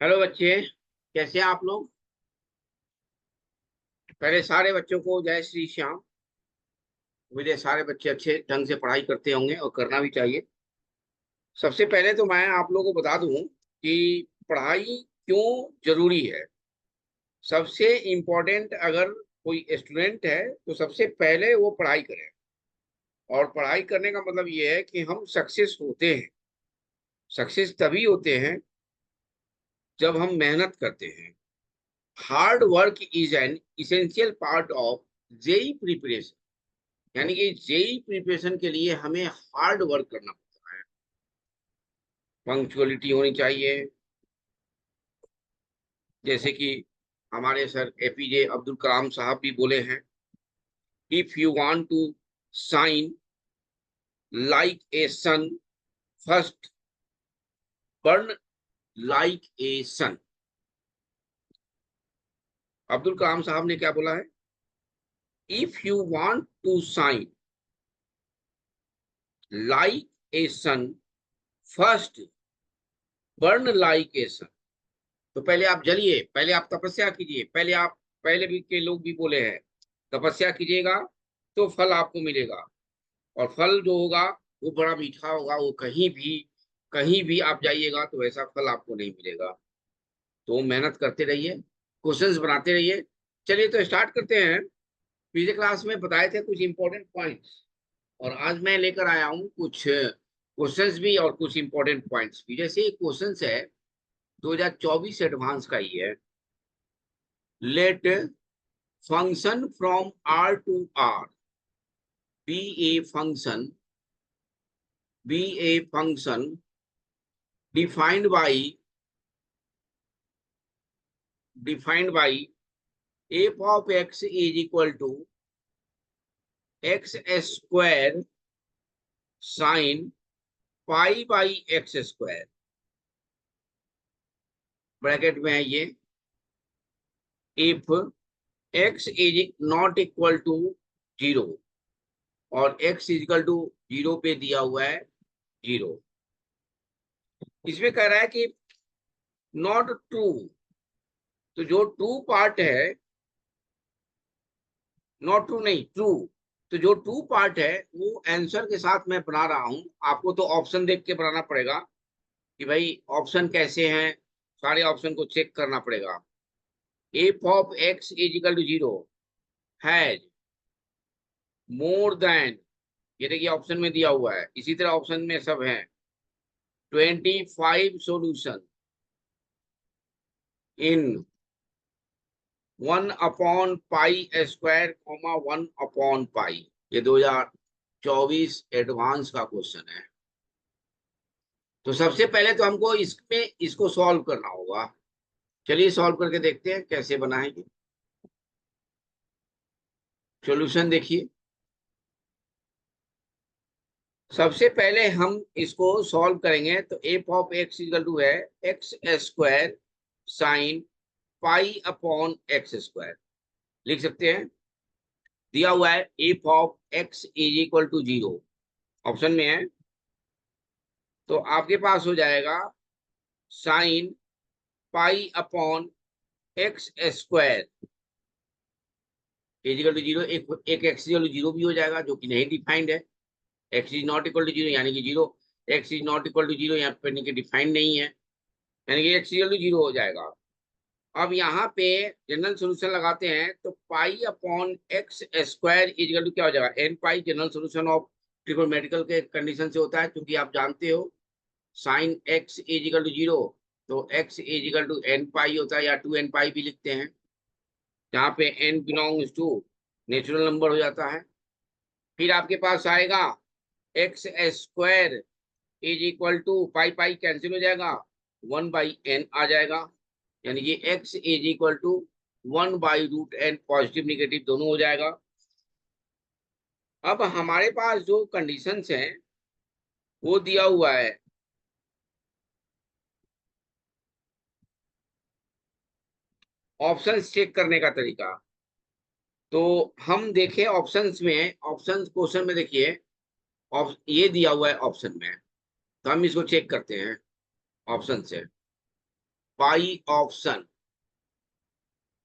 Hello बच्चे, कैसे हैं आप लोग। पहले सारे बच्चों को जय श्री श्याम। उम्मीद है सारे बच्चे अच्छे ढंग से पढ़ाई करते होंगे और करना भी चाहिए। सबसे पहले तो मैं आप लोगों को बता दूं कि पढ़ाई क्यों जरूरी है। सबसे इम्पोर्टेंट अगर कोई स्टूडेंट है तो सबसे पहले वो पढ़ाई करे। और पढ़ाई करने का मतलब ये है कि हम सक्सेस होते हैं। सक्सेस तभी होते हैं जब हम मेहनत करते हैं। Hard work is an essential part of JEE preparation. यानी कि जेई प्रिपरेशन के लिए हमें हार्ड वर्क करना पड़ता है। पंक्चुअलिटी होनी चाहिए। जैसे कि हमारे सर एपीजे अब्दुल कलाम साहब भी बोले हैं, if you want to shine like a sun, first burn like a sun. Abdul Kalam साहब ने क्या बोला है, if you want to shine like a sun, first burn like a sun. तो पहले आप जलिए, पहले आप तपस्या कीजिए। पहले भी के लोग भी बोले हैं, तपस्या कीजिएगा तो फल आपको मिलेगा। और फल जो होगा वो बड़ा मीठा होगा। वो कहीं भी आप जाइएगा तो वैसा फल आपको नहीं मिलेगा। तो मेहनत करते रहिए, क्वेश्चंस बनाते रहिए। चलिए तो स्टार्ट करते हैं। पिछले क्लास में बताए थे कुछ इंपॉर्टेंट पॉइंट्स, और आज मैं लेकर आया हूँ कुछ क्वेश्चंस भी और कुछ इंपॉर्टेंट पॉइंट्स भी। जैसे क्वेश्चंस है 2024 एडवांस का ही है। Let function from R to R be a function defined by f of x is equal to x square sin pi by x square। Bracket में है ये, if x is not equal to 0 और x is equal to 0 पे दिया हुआ है 0। इसमें कह रहा है कि नॉट ट्रू। तो जो ट्रू पार्ट है, नॉट ट्रू नहीं ट्रू, तो जो ट्रू पार्ट है वो आंसर के साथ मैं बना रहा हूं। आपको तो ऑप्शन देख के बनाना पड़ेगा कि भाई ऑप्शन कैसे हैं। सारे ऑप्शन को चेक करना पड़ेगा। F of x is equal to 0 has more than, ये देखिए ऑप्शन में दिया हुआ है, इसी तरह ऑप्शन में सब है 25 सॉल्यूशन इन 1/पाई स्क्वायर 1/पाई। ये 2024 एडवांस का क्वेश्चन है। तो सबसे पहले तो हमको इसमें इसको सॉल्व करना होगा। चलिए सॉल्व करके देखते हैं कैसे बनाएंगे। सॉल्यूशन देखिए, सबसे पहले हम इसको सॉल्व करेंगे तो F of X equal to है X square sine pi upon x square. लिख सकते हैं, दिया हुआ है F of x is equal to 0, option में है। तो आपके पास हो जाएगा sine pi upon x square is equal to 0। एक एक्स इक्वल टू 0 भी हो जाएगा जो कि नहीं डिफाइंड है। X is not equal to 0 यानी कि 0। X is not equal to 0 यहाँ पे डिफाइंड नहीं है, यानी कि एक्स इक्वल टू 0 हो जाएगा। अब यहाँ पे जनरल सोल्यूशन लगाते हैं तो pi upon x square is equal to क्या हो जाएगा, n pi. General solution of trigonometrical के कंडीशन से होता है, क्योंकि आप जानते हो साइन एक्स इजिकल टू 0 तो एक्स इजिकल टू एन पाई होता है, या 2n पाई भी लिखते हैं, जहाँ पे n belongs to natural number हो जाता है। फिर आपके पास आएगा x square is equal to pi pi cancel हो जाएगा, 1/n आ जाएगा। यानी कि x इज इक्वल टू 1/√n, पॉजिटिव निगेटिव दोनों हो जाएगा। अब हमारे पास जो कंडीशंस हैं वो दिया हुआ है। ऑप्शंस चेक करने का तरीका, तो हम देखें ऑप्शंस में, ऑप्शंस क्वेश्चन में देखिए ये दिया हुआ है ऑप्शन में। तो हम इसको चेक करते हैं ऑप्शन से। बाई ऑप्शन,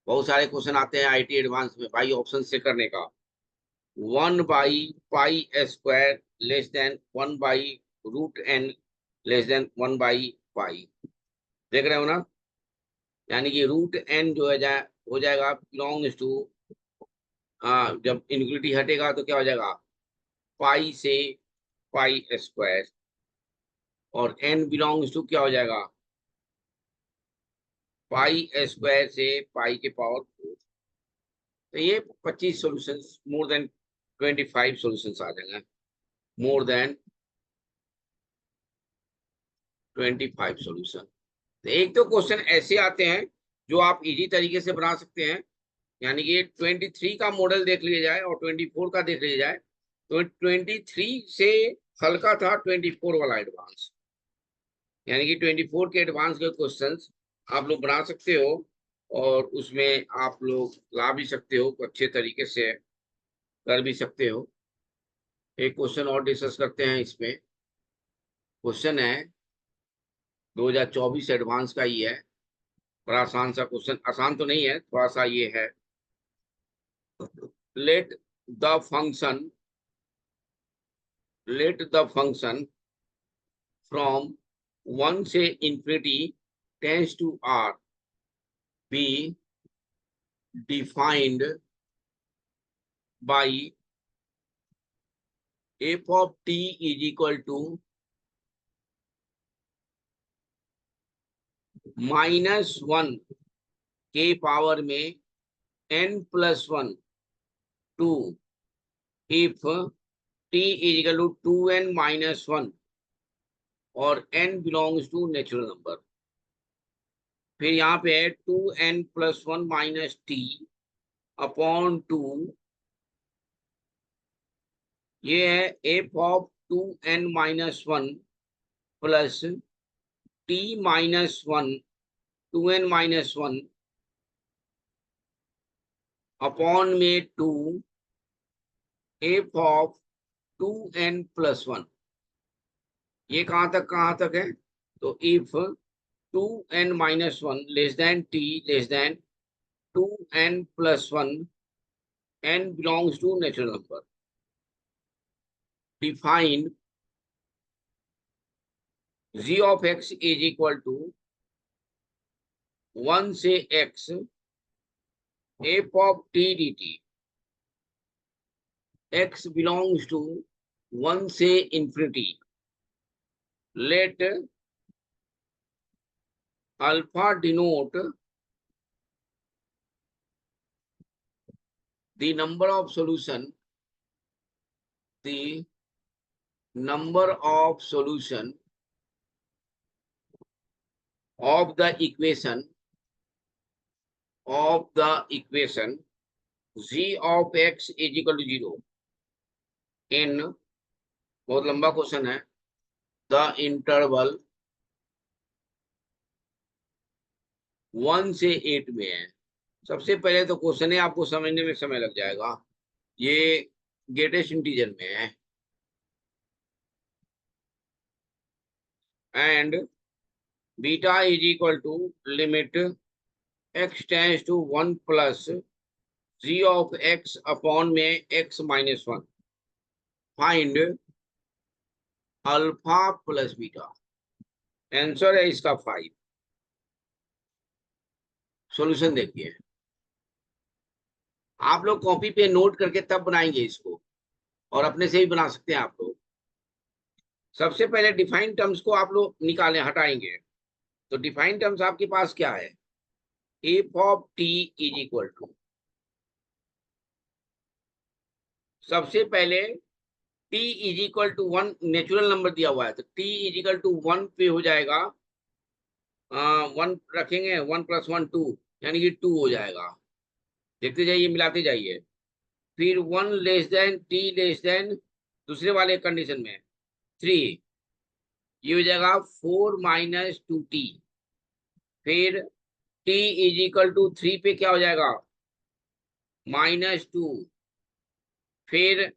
बहुत सारे क्वेश्चन आते हैं आईटी एडवांस में बाई ऑप्शन से करने का। 1/π² less than 1/√n less than 1/π। देख रहे हो ना, यानी कि √n जो है हो जाएगा बिलोंग्स टू, जब इनक्विटी हटेगा तो क्या हो जाएगा, पाई से π², और n बिलोंग्स टू क्या हो जाएगा, π² से पाई के पावर 4। तो ये 25 सॉल्यूशंस, मोर देन 25 सॉल्यूशंस आ जाएंगे, मोर देन 25 सॉल्यूशन। तो एक तो क्वेश्चन ऐसे आते हैं जो आप इजी तरीके से बना सकते हैं, यानी कि 23 का मॉडल देख लिया जाए और 24 का देख लिया जाए, तो 23 से हल्का था 24 वाला एडवांस, यानी कि 24 के एडवांस के क्वेश्चंस आप लोग बना सकते हो और उसमें आप लोग ला भी सकते हो, अच्छे तरीके से कर भी सकते हो। एक क्वेश्चन और डिस्कस करते हैं इसमें। क्वेश्चन है 2024 एडवांस का ही है, बड़ा आसान सा क्वेश्चन, आसान तो नहीं है, थोड़ा सा ये है। लेट द फंक्शन फ्रॉम 1 से infinity tends to r be defined by f of t is equal to -1 के पावर में n+1 to if t is equal to 2n-1 और n belongs to natural number. फिर यहाँ पे है 2n+1 - t upon 2, ये है f of 2n-1 plus t-1 2n-1 upon में 2 f of 2n+1। ये कहाँ तक है, तो if 2n-1 less than t less than 2n+1, n belongs to natural number, define g of x is equal to 1 से x f of t dt, x belongs to 1 से infinity, let alpha denote the number of solution of the equation g of x is equal to 0 in, बहुत लंबा question है, the interval 1 से 8 में है। सबसे पहले तो क्वेश्चन है आपको समझने में समय लग जाएगा, ये ग्रेटेस्ट इंटीजर में है, and beta is equal to limit x tends to 1 plus g of x upon में x-1, find alpha plus beta. Answer है इसका 5। सॉल्यूशन देखिए, आप लोग कॉपी पे नोट करके तब बनाएंगे इसको, और अपने से भी बना सकते हैं आप लोग। सबसे पहले डिफाइन टर्म्स को आप लोग निकालें, हटाएंगे, तो डिफाइन टर्म्स आपके पास क्या है, f of t is equal to, सबसे पहले t is equal to 1 natural number दिया हुआ है, तो t इज इक्वल टू 1 पे हो जाएगा, 1 रखेंगे, 1 + 1 2, यानी कि 2 हो जाएगा। देखते जाइए, मिलाते जाइए। फिर 1 less than t less than दूसरे वाले कंडीशन में 3, ये हो जाएगा 4 - 2t। फिर t इज इक्वल टू 3 पे क्या हो जाएगा, -2। फिर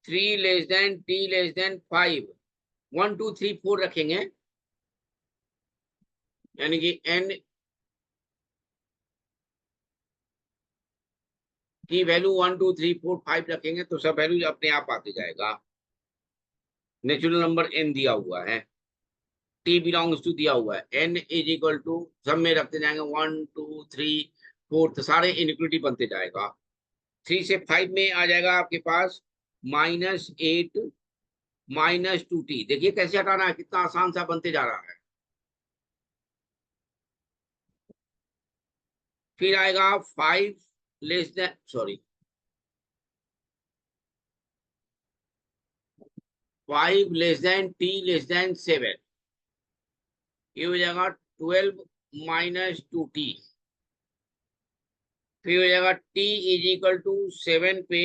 3 less than t less than 5, 1 2 3 4 रखेंगे, यानी कि n की वैल्यू 1 2 3 4 5 रखेंगे तो सब वैल्यू अपने आप आते जाएगा। नेचुरल नंबर n दिया हुआ है, t बिलोंग्स टू दिया हुआ है, n इज इक्वल टू सब में रखते जाएंगे 1 2 3 4 तो सारे इनइक्वलिटी बनते जाएगा। 3 से 5 में आ जाएगा आपके पास -8 -2t। देखिए कैसे हटाना है, कितना आसान सा बनते जा रहा है। फिर आएगा 5 less than sorry 5 less than t less than 7, ये हो जाएगा 12 -2t। फिर हो जाएगा t इज इक्वल टू 7 पे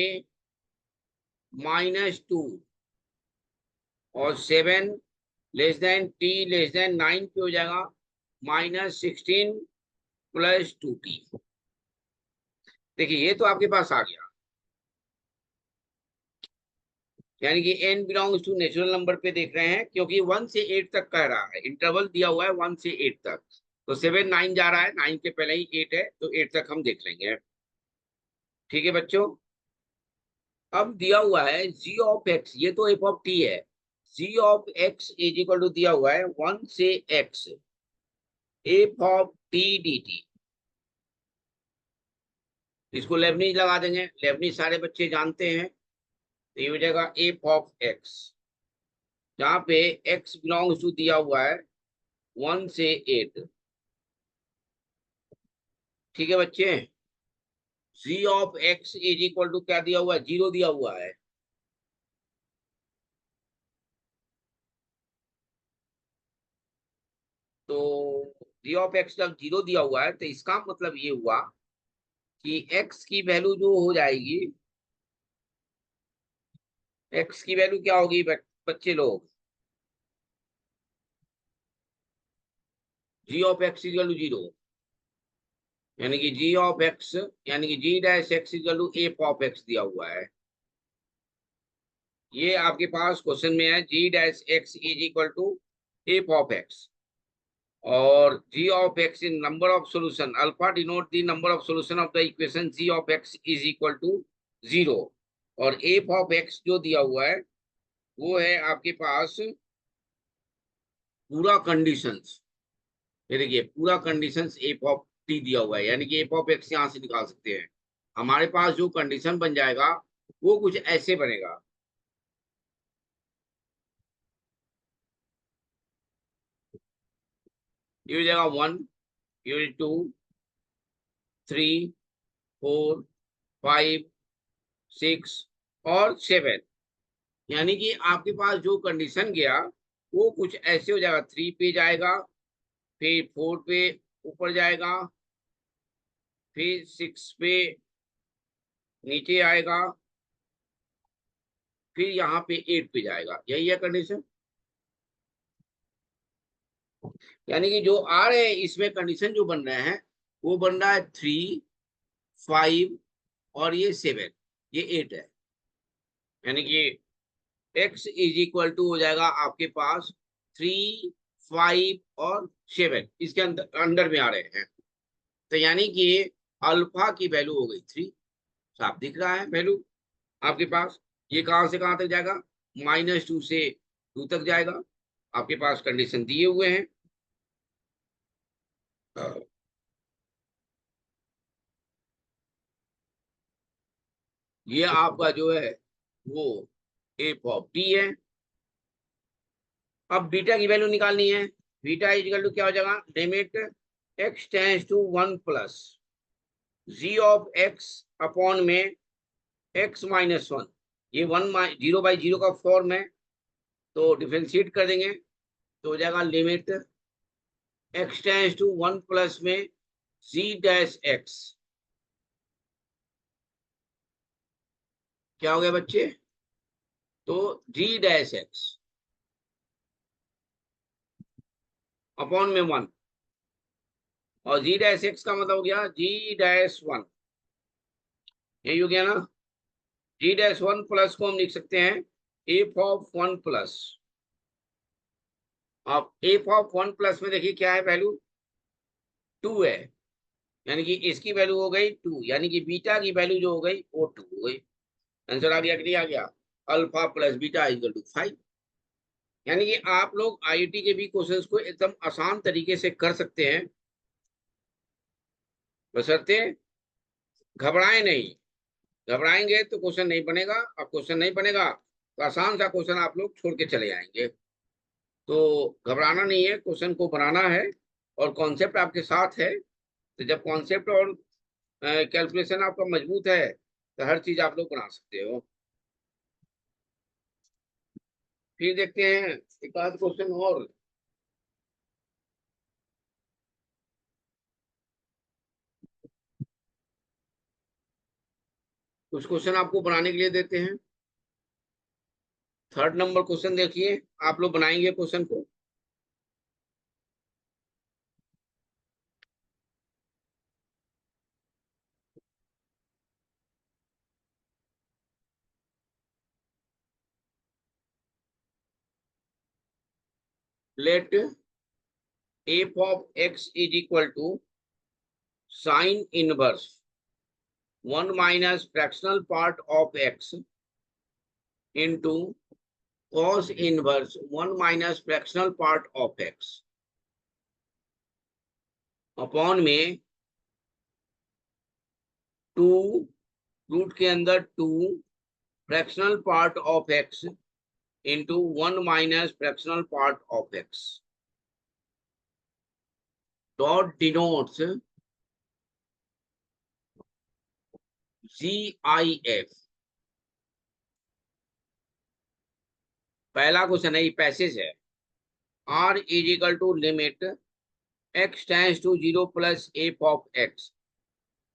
-2 और 7 less than t less than 9 पे हो जाएगा -16 +2t। देखिए ये तो आपके पास आ गया, यानी कि n belongs to natural number पे देख रहे हैं, क्योंकि 1 से 8 तक कह रहा है, इंटरवल दिया हुआ है 1 से 8 तक। तो 7 9 जा रहा है, 9 के पहले ही 8 है तो 8 तक हम देख लेंगे। ठीक है बच्चों, अब दिया हुआ है g ऑफ x, ये तो f ऑफ t है। g of x is equal to दिया हुआ है 1 से x f of t dt। इसको लेबनीज लगा देंगे, लेबनीज सारे बच्चे जानते हैं। तो ये हो जाएगा f ऑफ x, जहाँ पे x बिलोंग्स टू दिया हुआ है 1 से 8। ठीक है बच्चे, g of x is equal to क्या दिया हुआ है, 0 दिया हुआ है। तो g ऑफ x जब 0 दिया हुआ है तो इसका मतलब ये हुआ कि x की वैल्यू जो हो जाएगी, x की वैल्यू क्या होगी बच्चे लोग, g of x is equal to 0, यानी कि g ऑफ x यानी कि g dash x is equal to f of x दिया हुआ है। ये आपके पास क्वेश्चन में है, g dash x is equal to f of x, और g of x in number of solution, alpha denote the number of solution of the equation g of x is equal to 0, और f of x जो दिया हुआ है वो है आपके पास पूरा कंडीशंस। ये देखिए पूरा कंडीशंस f ऑफ t दिया हुआ है, यानी कि f ऑफ x यहां से निकाल सकते हैं। हमारे पास जो कंडीशन बन जाएगा वो कुछ ऐसे बनेगा, ये हो जाएगा 1, ये 2 3 4 5 6 और 7, यानी कि आपके पास जो कंडीशन गया वो कुछ ऐसे हो जाएगा। 3 पे जाएगा, फिर 4 पे ऊपर जाएगा, फिर 6 पे नीचे आएगा, फिर यहाँ पे 8 पे जाएगा, यही है कंडीशन। यानी कि जो आ रहे हैं इसमें कंडीशन जो बन रहे हैं वो बन रहा है 3 5 और ये 7, ये 8 है। यानी कि x इज इक्वल टू हो जाएगा आपके पास 3 5 और 7, इसके अंदर अंडर में आ रहे हैं। तो यानी कि अल्फा की वैल्यू हो गई 3, साफ दिख रहा है वैल्यू आपके पास। ये कहां से कहां तक जाएगा, -2 से 2 तक जाएगा, आपके पास कंडीशन दिए हुए हैं। ये आपका जो है वो एफ ऑफ टी है। अब बीटा की वैल्यू निकालनी है, बीटा इक्वल टू क्या हो जाएगा, limit x tends to 1 plus g of x upon में x -1, ये 1 0/0 का फॉर्म है, तो डिफरेंशिएट कर देंगे तो हो जाएगा limit x tends to 1 plus में z डैश x। क्या हो गया बच्चे, तो g डैश x अपॉन में 1, और g डैश x का मतलब हो गया g डैश 1, यही हो गया ना। g डैश 1 प्लस को हम लिख सकते हैं f ऑफ 1 प्लस। अब f ऑफ 1 प्लस में देखिए क्या है वैल्यू, 2 है, यानी कि इसकी वैल्यू हो गई 2, यानी कि बीटा की वैल्यू जो हो गई वो 2 हो गई। आंसर आ गया कि नहीं आ गया? Alpha plus beta equal to 5। यानी कि आप लोग आईआईटी के भी क्वेश्चंस को एकदम आसान तरीके से कर सकते हैं, बशर्ते घबराएं नहीं। घबराएंगे तो क्वेश्चन नहीं बनेगा, और क्वेश्चन नहीं बनेगा तो आसान सा क्वेश्चन आप लोग छोड़ के चले जाएंगे। तो घबराना नहीं है, क्वेश्चन को बनाना है, और कॉन्सेप्ट आपके साथ है। तो जब कॉन्सेप्ट और कैलकुलेशन आपका मजबूत है तो हर चीज आप लोग बना सकते हो। फिर देखते हैं एक आध क्वेश्चन और। कुछ क्वेश्चन आपको बनाने के लिए देते हैं। 3rd नंबर क्वेश्चन देखिए, आप लोग बनाएंगे क्वेश्चन को। Let f of x is equal to sine inverse 1 minus fractional part of x into cos inverse 1 minus fractional part of x upon में 2 रूट के अंदर 2 fractional part of x into 1 minus fractional part of x dot denotes GIF। पहला question है, ये passage है। R is equal to limit x tends to 0 plus f of x,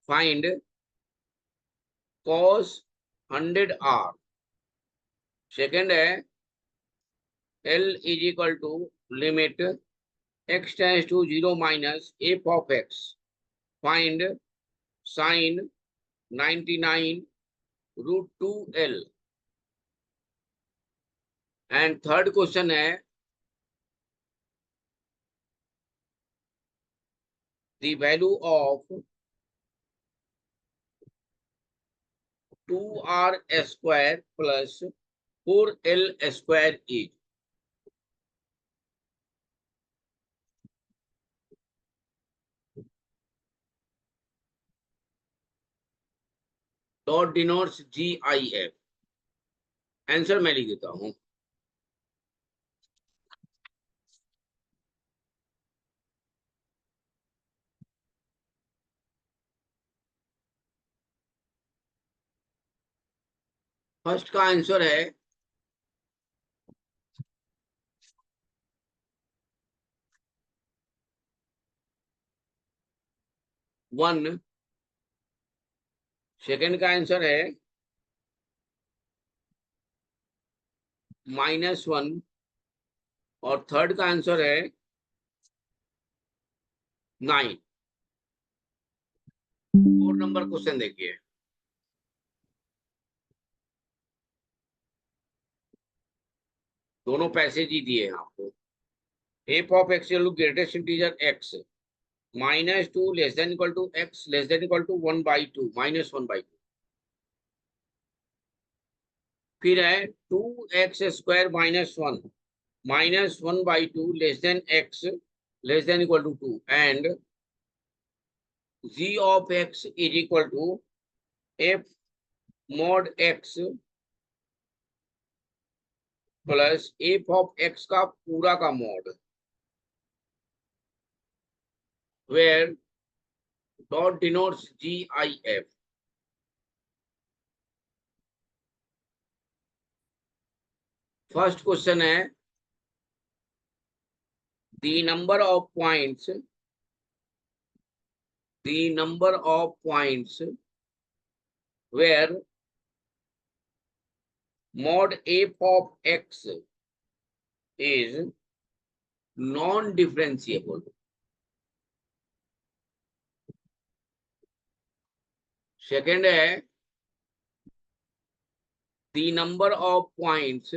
find cos 100R। Second है, L is equal to limit x tends to 0 minus f of x, find sin 99 रूट 2L। And third question है, the value of 2R square plus 4L square is। Dot denotes GIF। Answer मैं लिख देता हूं। First का answer है 1। Second का answer है -1, और थर्ड का आंसर है 9। 4 नंबर क्वेश्चन देखिए। दोनों पैसेज ही दिए हैं आपको। F of x greatest integer x, -2 less than equal to x less than equal to 1/2 -1/2। फिर है 2x square -1 -1/2 less than x less than equal to 2, and g of x is equal to f mod x plus f of x का पूरा का mod, where dot denotes GIF। First question है, the number of points where mod f of x is non-differentiable। Second है, the number of points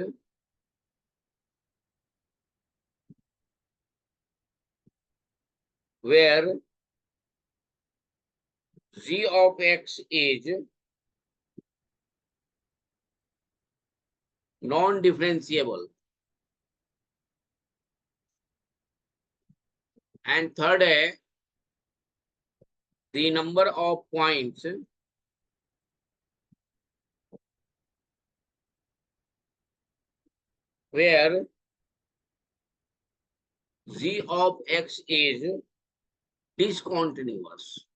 where z of x is non-differentiable, and third है the number of points where z of x is discontinuous.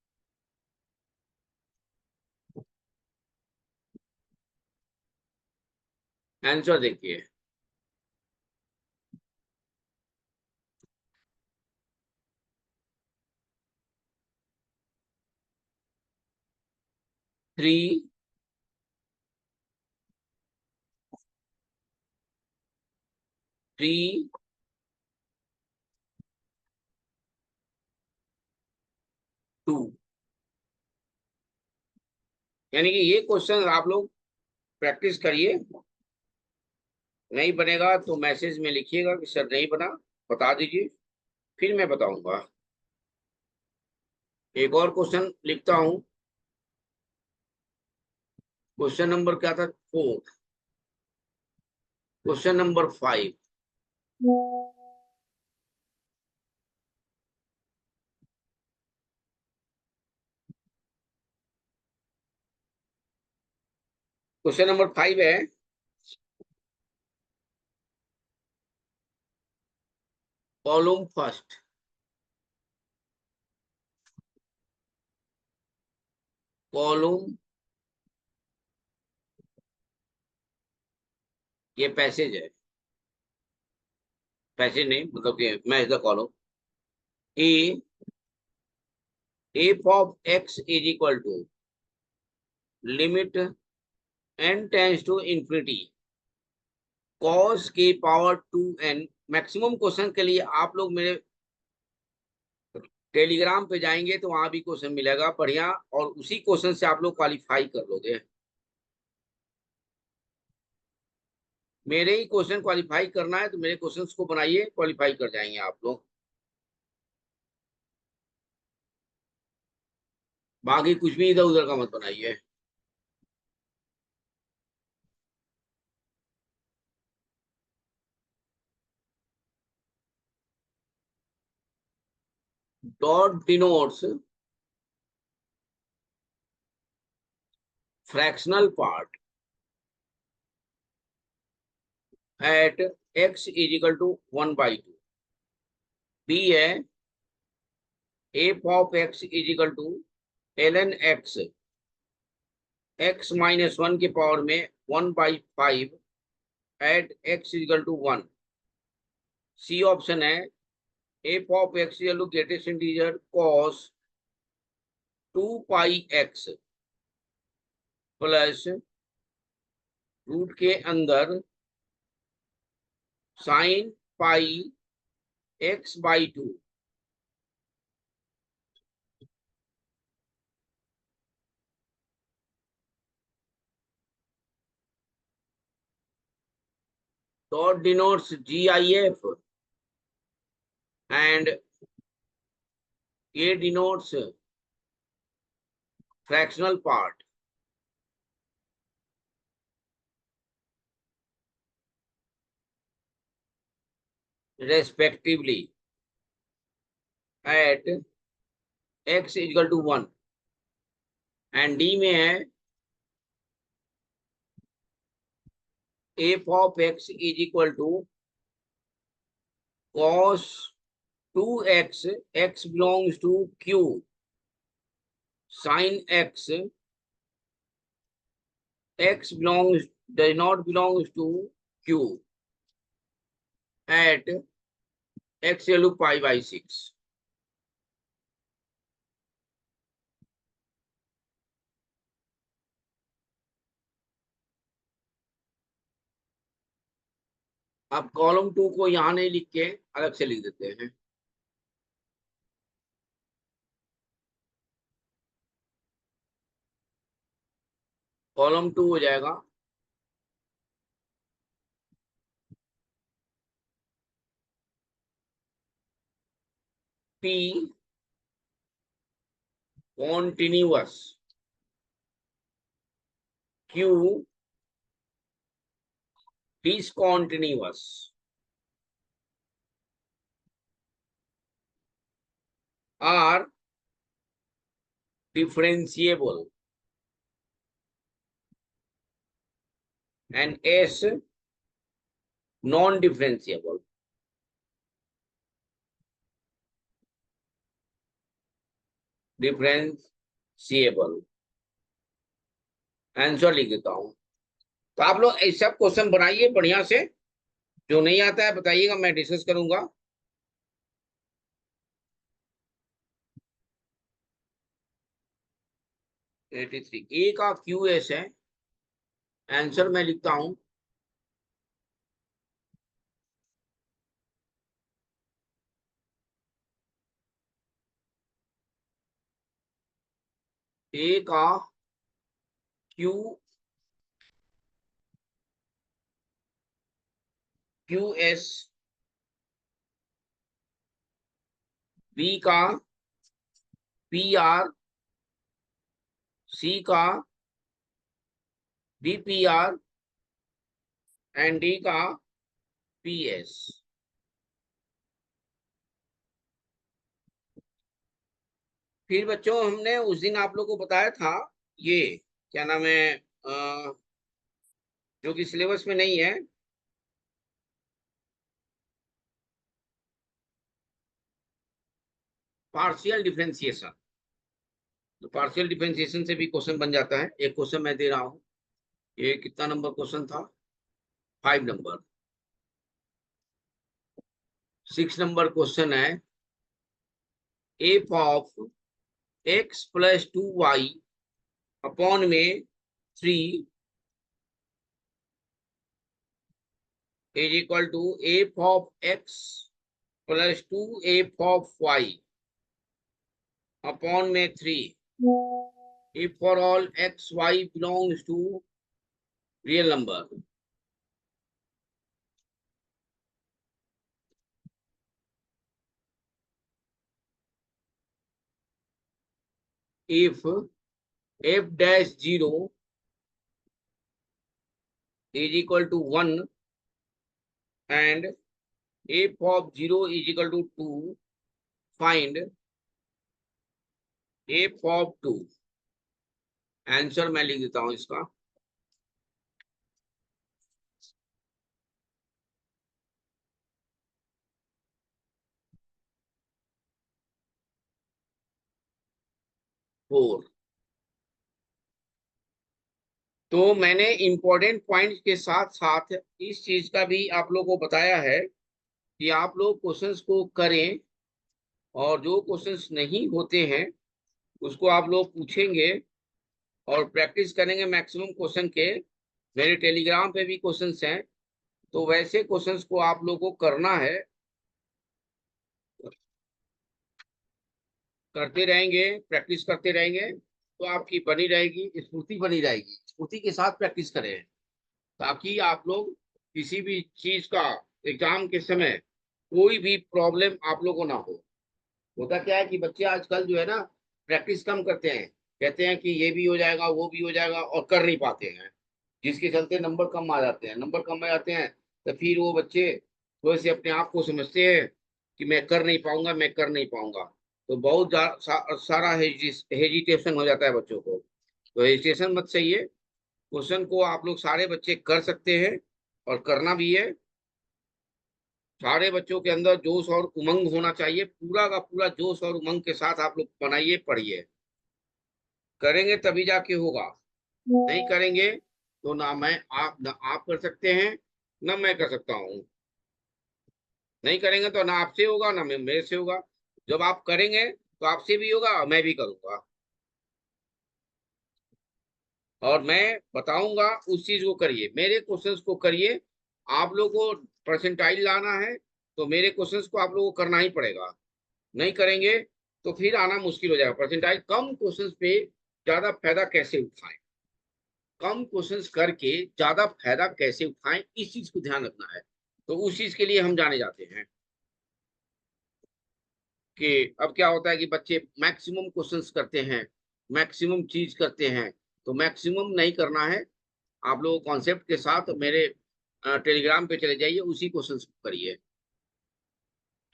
Answer देखिए, three 3 2। यानी कि ये question आप लोग practice करिए, नहीं बनेगा तो मैसेज में लिखिएगा कि सर नहीं बना, बता दीजिए, फिर मैं बताऊंगा। एक और क्वेश्चन लिखता हूं, क्वेश्चन नंबर क्या था, 4। क्वेश्चन नंबर 5, क्वेश्चन नंबर 5 है, कॉलम फर्स्ट, कॉलम, ये पैसेज है, पैसेज नहीं मतलब कि match the column, A f of x is equal to limit n tends to infinity cos के पावर 2n। मैक्सिमम क्वेश्चन के लिए आप लोग मेरे टेलीग्राम पे जाएंगे तो वहां भी क्वेश्चन मिलेगा बढ़िया, और उसी क्वेश्चन से आप लोग क्वालिफाई कर लोगे। मेरे ही क्वेश्चन क्वालिफाई करना है तो मेरे क्वेश्चंस को बनाइए, क्वालिफाई कर जाएंगे आप लोग, बाकी कुछ भी इधर उधर का मत बनाइए। Dot denotes fractional part at X is equal to 1/2। B है F of x is equal to ln x, x-1 के पावर में 1/5 at X is equal to 1। C option है F of X equal to greatest integer cos 2πx plus root के अंदर sine pi x/2। Dot denotes GIF and ये denotes fractional part respectively at x equal to 1। And D में है F of x is equal to cos 2x, x belongs to q, sin x belongs does not belongs to q at x equal to π/6। अब column 2 को यहां नहीं लिख के अलग से लिख देते हैं। कॉलम 2 हो जाएगा P continuous q discontinuous are differentiable and s non differentiable. Differentiable answer लिख देता हूं। तो आप लोग ऐसे सब क्वेश्चन बनाइए बढ़िया से, जो नहीं आता है बताइएगा, मैं डिस्कस करूंगा। ए का क्यू एस है, आंसर मैं लिखता हूं ए का क्यू एस, बी का पी आर, सी का D P R and D का पी एस। फिर बच्चों हमने उस दिन आप लोग को बताया था, ये क्या नाम है, जो कि सिलेबस में नहीं है, पार्शियल डिफरेंशिएशन। तो पार्शियल डिफरेंशिएशन से भी क्वेश्चन बन जाता है। एक क्वेश्चन मैं दे रहा हूं, ये कितना नंबर क्वेश्चन था, 5 नंबर। 6 नंबर क्वेश्चन है, F of x plus 2y upon में 3 is equal to f of x plus 2 f of y upon में 3 if for all x y belongs to real number। if f dash 0 is equal to 1 and f of 0 is equal to 2, find f of 2। Answer मैं लिख देता हूं इसका, four. तो मैंने important point के साथ साथ इस चीज का भी आप लोगों को बताया है कि आप लोग क्वेश्चंस को करें, और जो क्वेश्चंस नहीं होते हैं उसको आप लोग पूछेंगे और प्रैक्टिस करेंगे मैक्सिमम क्वेश्चन के। मेरे टेलीग्राम पे भी क्वेश्चंस हैं, तो वैसे क्वेश्चंस को आप लोगों को करना है, करते रहेंगे, प्रैक्टिस करते रहेंगे तो आपकी बनी रहेगी, स्फूर्ति बनी रहेगी। स्फूर्ति के साथ प्रैक्टिस करें ताकि आप लोग किसी भी चीज का एग्जाम के समय कोई भी प्रॉब्लम आप लोगों को ना हो। होता क्या है कि बच्चे आजकल जो है ना प्रैक्टिस कम करते हैं, कहते हैं कि ये भी हो जाएगा वो भी हो जाएगा और कर नहीं पाते हैं, जिसके चलते नंबर कम आ जाते हैं। नंबर कम आ जाते हैं तो फिर वो बच्चे थोड़े से अपने आप को समझते हैं कि मैं कर नहीं पाऊंगा, मैं कर नहीं पाऊंगा। तो बहुत सारा हेजिटेशन हो जाता है बच्चों को। तो हेजिटेशन मत चाहिए, क्वेश्चन को आप लोग सारे बच्चे कर सकते हैं और करना भी है। सारे बच्चों के अंदर जोश और उमंग होना चाहिए, पूरा का पूरा जोश और उमंग के साथ आप लोग बनाइए, पढ़िए। करेंगे तभी जाके होगा, नहीं करेंगे तो ना आप कर सकते हैं ना मैं कर सकता हूँ। नहीं करेंगे तो ना आपसे होगा ना मेरे से होगा। जब आप करेंगे तो आपसे भी होगा और मैं भी करूंगा, और मैं बताऊंगा उस चीज को करिए, मेरे क्वेश्चंस को करिए। आप लोगों को परसेंटाइल लाना है तो मेरे क्वेश्चंस को आप लोगों को करना ही पड़ेगा। नहीं करेंगे तो फिर आना मुश्किल हो जाएगा। परसेंटाइल कम क्वेश्चंस पे ज्यादा फायदा कैसे उठाएं, कम क्वेश्चंस करके ज्यादा फायदा कैसे उठाएं, इस चीज को ध्यान रखना है। तो उस चीज के लिए हम जाने जाते हैं। कि अब क्या होता है कि बच्चे मैक्सिमम क्वेश्चंस करते हैं, मैक्सिमम चीज करते हैं, तो मैक्सिमम नहीं करना है। आप लोग कॉन्सेप्ट के साथ मेरे टेलीग्राम पे चले जाइए, उसी क्वेश्चंस को करिए।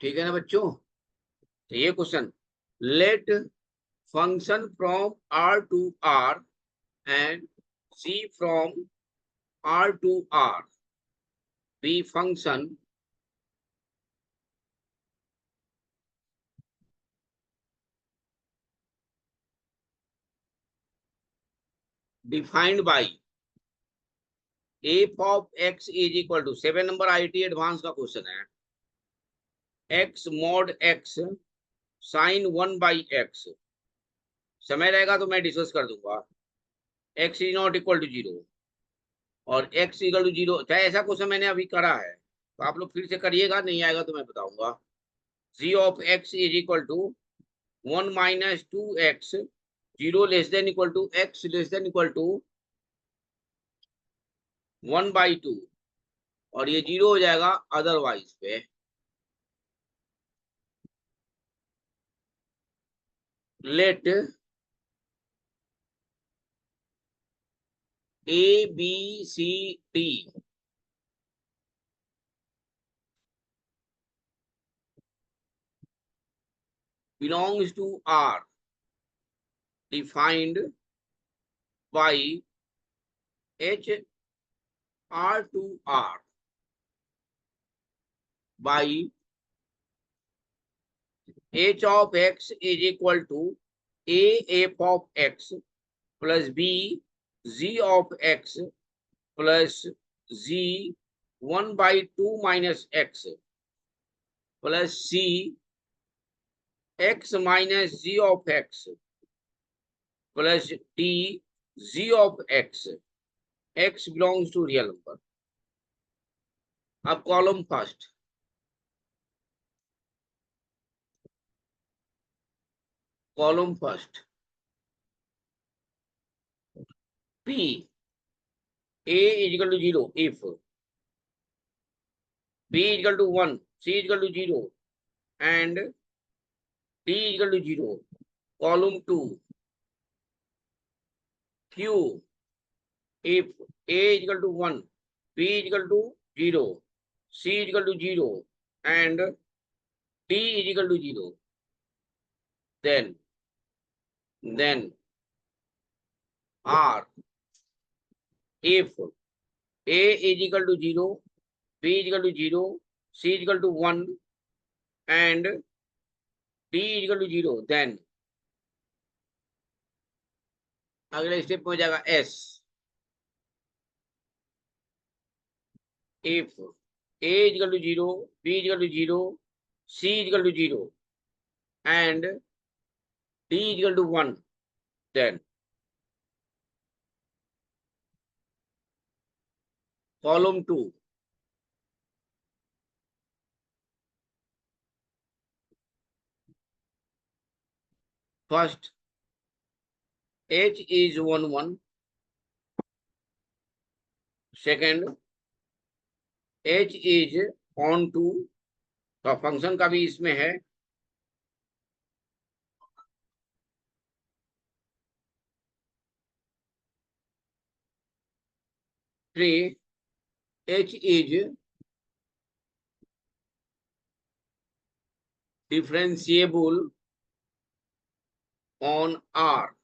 ठीक है ना बच्चों? तो ये question, let function from R to R and C from R to R be function defined by f of x is equal to 7 number IT advance का क्वेश्चन है, x mod x sin 1 by x। समय रहेगा तो मैं discuss कर दूंगा। x is not equal to 0 और x equal to 0, चाहे ऐसा क्वेश्चन मैंने अभी करा है तो आप लोग फिर से करिएगा, नहीं आएगा तो मैं बताऊंगा। g of x is equal to 1 minus 2x, 0 less than equal to x less than equal to 1/2, और ये 0 हो जाएगा अदरवाइज पे। Let ABCD belongs to R defined by H R to R by H of x is equal to A f of x plus B z of x plus z 1/2 minus x plus C x minus z of x plus D z of x, x belongs to real number। अब column first, column first P A is equal to 0 if B is equal to 1, C is equal to 0 and D is equal to 0। Column 2 Q if A is equal to 1, B is equal to 0, C is equal to 0 and D is equal to 0, then R if A is equal to 0, B is equal to 0, C is equal to 1 and D is equal to 0, then अगले step में हो जाएगा S if A is equal to 0, B is equal to 0, C is equal to 0 and D is equal to 1, then column 2 first H is 1 1, second H is on 2, तो function का भी इसमें है, three H is differentiable on R,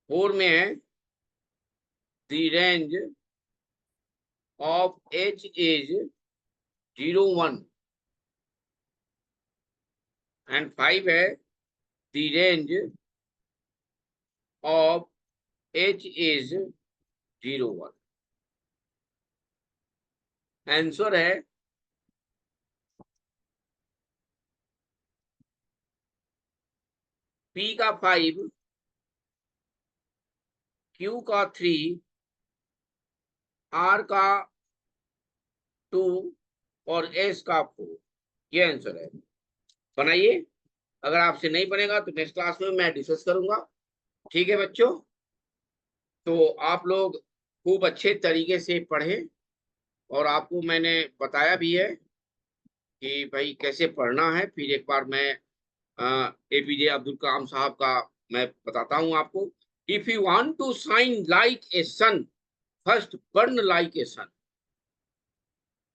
4 में है the range of H is 0 1 and 5 है the range of H is 0 1। Answer है P का 5, Q का 3, R का 2 और S का 4, ये आंसर है। बनाइए, अगर आपसे नहीं बनेगा तो नेक्स्ट क्लास में मैं डिस्कस करूंगा। ठीक है बच्चों, तो आप लोग खूब अच्छे तरीके से पढ़े, और आपको मैंने बताया भी है कि भाई कैसे पढ़ना है। फिर एक बार मैं एपीजे अब्दुल कलाम साहब का मैं बताता हूं आपको। If you want to shine like a sun, first burn like a sun.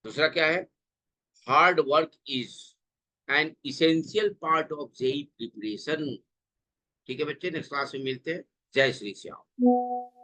दूसरा क्या है? Hard work is an essential part of JEE preparation. ठीक है बच्चे, नेक्स्ट क्लास में मिलते हैं। जय श्री श्याम।